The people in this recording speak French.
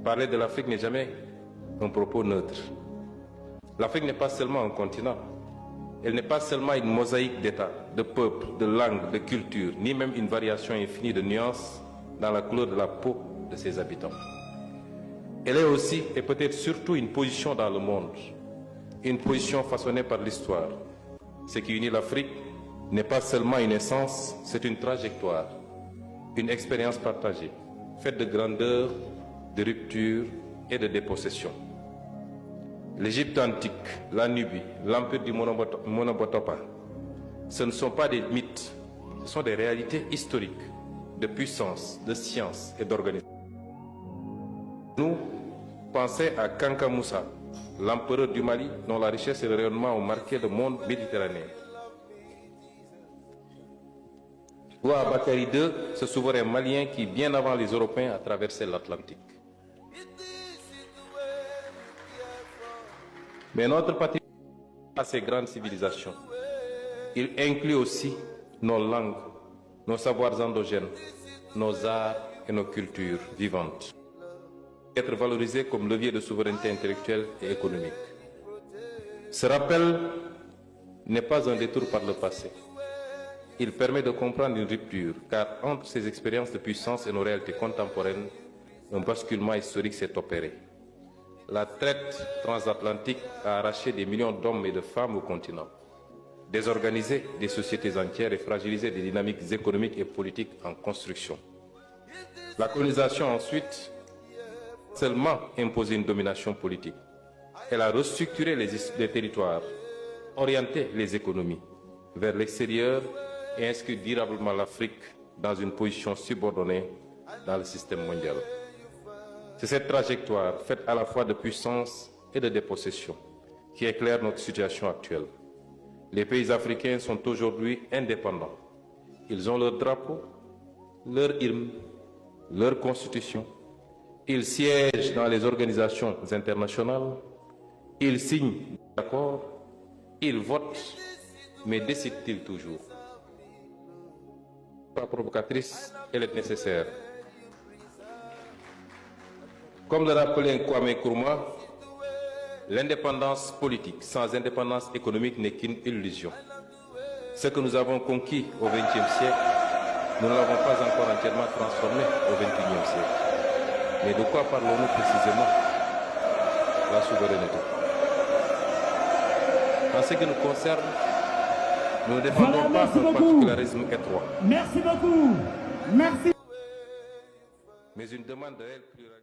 Parler de l'Afrique n'est jamais un propos neutre. L'Afrique n'est pas seulement un continent. Elle n'est pas seulement une mosaïque d'États, de peuples, de langues, de cultures, ni même une variation infinie de nuances dans la couleur de la peau de ses habitants. Elle est aussi, et peut-être surtout, une position dans le monde, une position façonnée par l'histoire. Ce qui unit l'Afrique n'est pas seulement une essence, c'est une trajectoire, une expérience partagée, faite de grandeur, de rupture et de dépossession. L'Égypte antique, la Nubie, l'empire du Monomotapa, ce ne sont pas des mythes, ce sont des réalités historiques, de puissance, de science et d'organisation. Nous, pensez à Kanka Moussa, l'empereur du Mali, dont la richesse et le rayonnement ont marqué le monde méditerranéen. Ou à Bakary II, ce souverain malien qui, bien avant les Européens, a traversé l'Atlantique. Mais notre patrimoine a ces grandes civilisations. Il inclut aussi nos langues, nos savoirs endogènes, nos arts et nos cultures vivantes. Être valorisés comme levier de souveraineté intellectuelle et économique. Ce rappel n'est pas un détour par le passé. Il permet de comprendre une rupture, car entre ces expériences de puissance et nos réalités contemporaines, un basculement historique s'est opéré. La traite transatlantique a arraché des millions d'hommes et de femmes au continent, désorganisé des sociétés entières et fragilisé des dynamiques économiques et politiques en construction. La colonisation ensuite seulement imposé une domination politique. Elle a restructuré les territoires, orienté les économies vers l'extérieur et inscrit durablement l'Afrique dans une position subordonnée dans le système mondial. C'est cette trajectoire, faite à la fois de puissance et de dépossession, qui éclaire notre situation actuelle. Les pays africains sont aujourd'hui indépendants. Ils ont leur drapeau, leur hymne, leur constitution. Ils siègent dans les organisations internationales. Ils signent des accords. Ils votent. Mais décident-ils toujours? Pas provocatrice, elle est nécessaire. Comme le rappelait Kwame Nkrumah, l'indépendance politique sans indépendance économique n'est qu'une illusion. Ce que nous avons conquis au XXe siècle, nous ne l'avons pas encore entièrement transformé au XXIe siècle. Mais de quoi parlons-nous précisément? La souveraineté. En ce qui nous concerne, nous ne défendons pas un particularisme étroit. Merci beaucoup. Merci. Mais une demande de réelle pluralité.